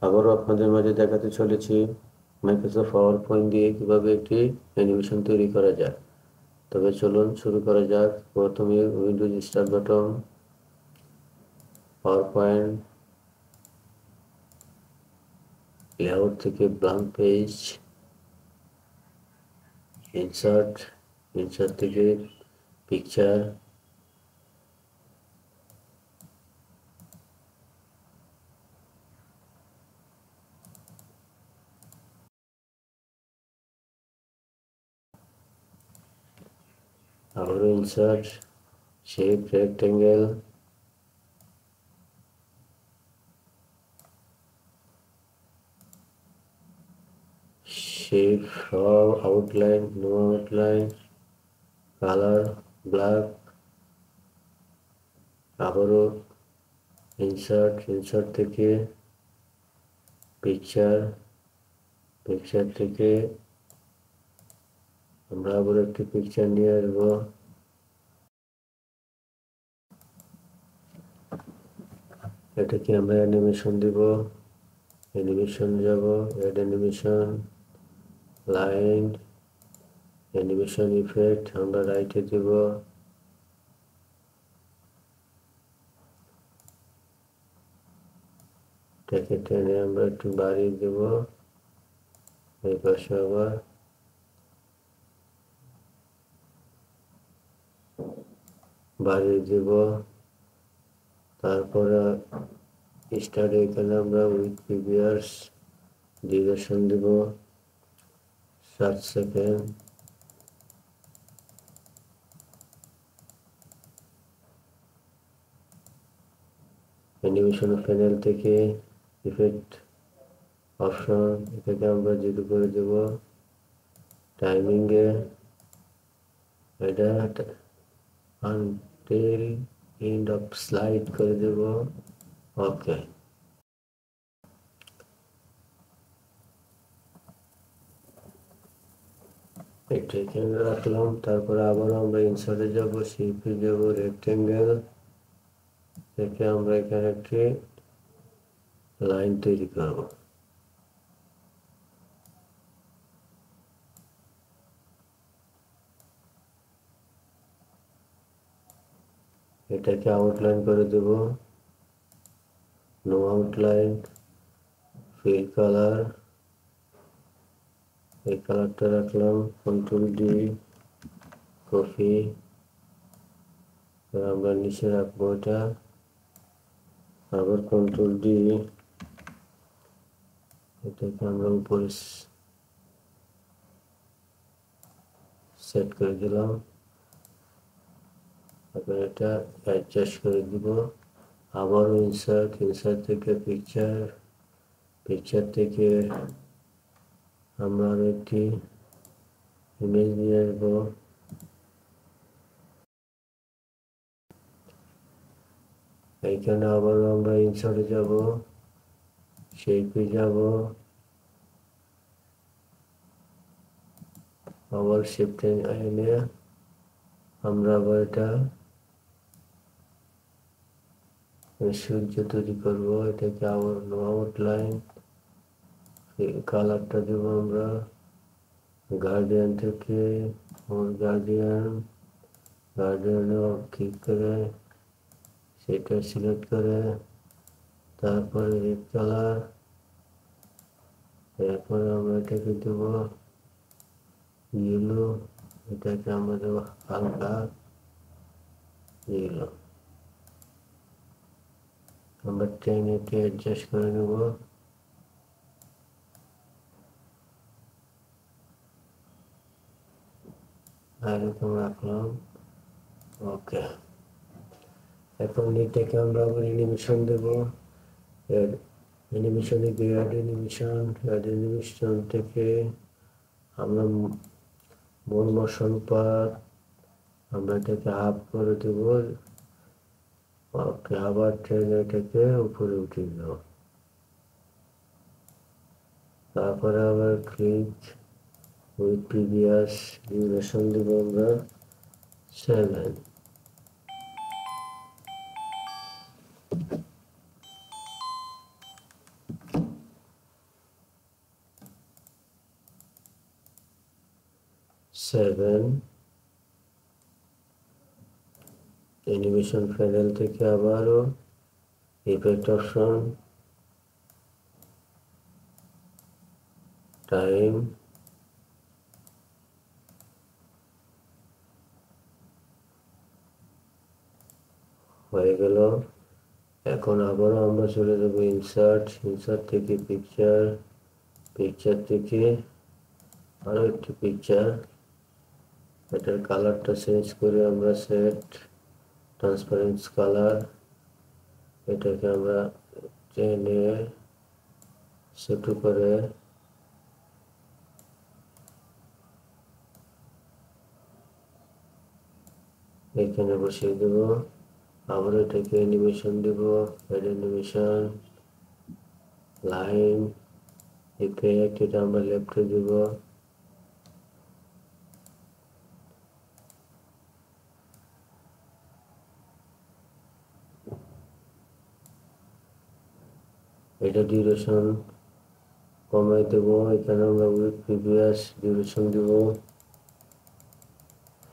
আবারও আপনাদের মাঝে দেখাতে চলেছি মাইক্রোসফট পাওয়ার পয়েন্ট দিয়ে কিভাবে একটি অ্যানিমেশন তৈরি করা যায়। তবে চলুন শুরু করা যাক। প্রথমে Windows start button, PowerPoint, layout থেকে ব্ল্যাঙ্ক পেজ, ইনসার্ট থেকে পিকচার, আবারও insert, shape rectangle, shape outline, no outline, colour black, আবারও ইনসার্ট থেকে পিকচার থেকে আমরা আবার একটি পিকচার নিয়ে আসবো। এটাকে আমরা অ্যানিমেশন দিব, অ্যানিমেশন যাব, add animation, line, animation effect আমরা রাইটে দিব, এটাকে টেনে আমরা একটু বাড়িয়ে দেব, এই পাশে আবার বাড়িয়ে দেব। তারপরে স্টার্ট এখানে আমরা উইথ প্রিভিয়াস ডিউরেশন দেব 7 সেকেন্ড। অ্যানিমেশন প্যানেল থেকে ইফেক্ট অপশন এটাকে আমরা 0 করে দেব। টাইমিংয়ে এটা আনটিল এন্ড অফ স্লাইড করে দেব। ওকে, এটা এখানে রাখলাম। তারপরে আবার আমরা ইনসার্টে যাব, শেপে যাব, রেক্টেঙ্গেল থেকে আমরা এখানে একটি লাইন তৈরি করব। এটাকে আউটলাইন করে দেব, নো আউটলাইন, ফিল কালার, এই কালারটা রাখলাম, কন্ট্রোল ডি, কপি, আমরা নিচে রাখবো এটা, আবার কন্ট্রোল ডি, এটাকে আমরা উপরে সেট করে দিলাম। তারপর এটা অ্যাডজাস্ট করে দিব। আবার ইনসার্ট থেকে পিকচার থেকে আমরা একটি ইমেজ নিয়ে আসবো। এইখানে আবার আমরা ইনসার্টে যাব, শেপে যাব, আবার শেপটা এনে আমরা আবার এটা সূর্য তৈরি করবো। এটাকে আবার নো আউটলাইন, কালারটা দেব আমরা গার্ডিয়ান থেকে, গার্ডিয়ানে ক্লিক করে সেটা সিলেক্ট করে তারপরে রেড কালার, এরপরে আমরা এটাকে দেব ইয়েলো, এটাকে আমরা দেব হালকা ইয়েলো। আমরা টেনেকে অ্যাডজাস্ট করে নেব। এরকম রাখলাম। ওকে, এখন এটাকে আমরা আবার অ্যানিমেশন দেব। অ্যানিমেশনে গিয়ে অ্যাড অ্যানিমেশন থেকে আমরা মূল মোশন পাথ আমরা এটাকে হাফ করে দেব। ওকে, আবার ট্রেন এটাকে উপরে উঠিয়ে দেব। তারপরে আবার ক্লিক উইথ প্রিভিয়াস ডিউরেশন দেব আমরা 7। 7 অ্যানিমেশন প্যানেল থেকে আবারও ইফেক্ট অপশন, টাইম, হয়ে গেল। এখন আবারও আমরা চলে যাব ইনসার্ট থেকে পিকচার থেকে আরো একটি পিকচার, এটার কালারটা চেঞ্জ করে আমরা সেট ট্রান্সপারেন্স কালার, এটাকে আমরা টেনে ছোট করে এখানে বসিয়ে দেব। আবার এটাকে অ্যানিমেশন দেব, অ্যানিমেশন, লাইন, ইফেক্ট, এটা আমরা লেফটে দেব। এটা ডিউরেশন কমাই দেব, এখানে আমরা উইথ প্রিভিয়াস ডিউরেশন দেব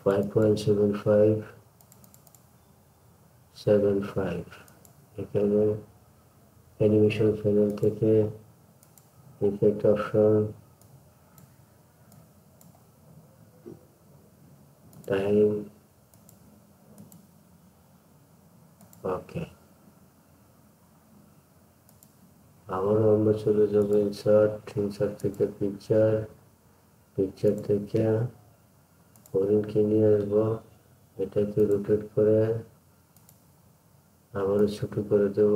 5.75 এখানে অ্যানিমেশন প্যানেল থেকে ইফেক্ট অপশন, টাইম, ওকে। আবারও আমরা চলে যাব ইনসার্ট থেকে পিকচার থেকে হরিণকে নিয়ে আসবো, এটাকে রোটেট করে আবারও ছোট করে দেব,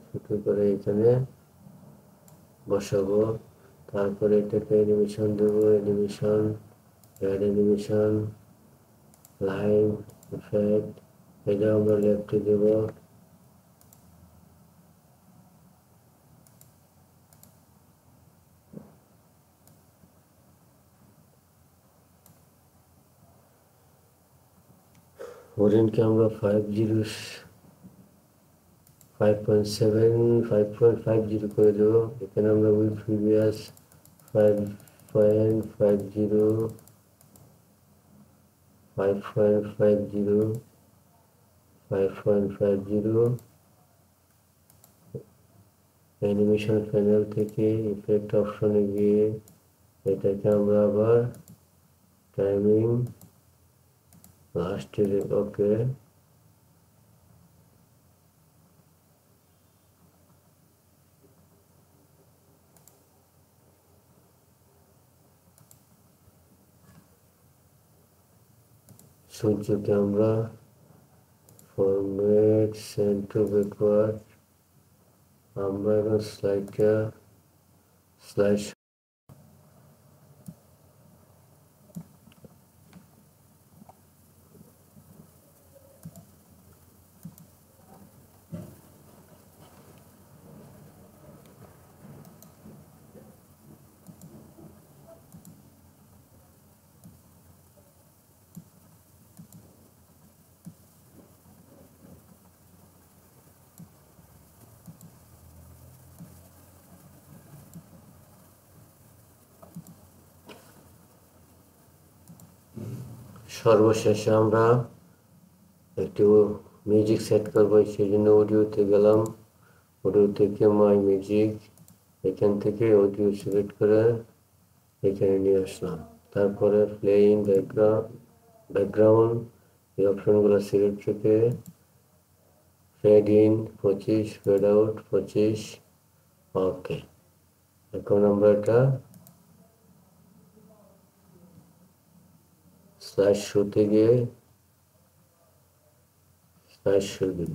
ছোট করে এখানে বসাবো। তারপরে এটাকে অ্যানিমেশন দেব, অ্যানিমেশন, অ্যানিমেশন, লাইন, ইফেক্ট, এটা আমরা লেফটে দেব। হরিণকে আমরা 5.50 করে দেবো। এখানে আমরা উইথ প্রিভিয়াস 5.50 অ্যানিমেশন প্যানেল থেকে ইফেক্ট অপশনে গিয়ে এটাকে আমরা আবার টাইমিং লাস্টে, ওকে। সূর্যকে আমরা ফরম্যাট সেন্ড টু ব্যাকওয়ার্ড, আমরা এখন স্লাইড সর্বশেষে আমরা একটু মিউজিক সেট করবো, সেই জন্য অডিওতে গেলাম, অডিও থেকে মাই মিউজিক, এখান থেকে অডিও সিলেক্ট করে এখানে নিয়ে আসলাম। তারপরে প্লেইং ব্যাকগ্রাউন্ড এই অপশনগুলো সিলেক্ট থেকে ফেড ইন 25, ফেড আউট 25, ওকে। এখন আমরা এটা স্লাইড শোতে গিয়ে স্লাইড শো দিব।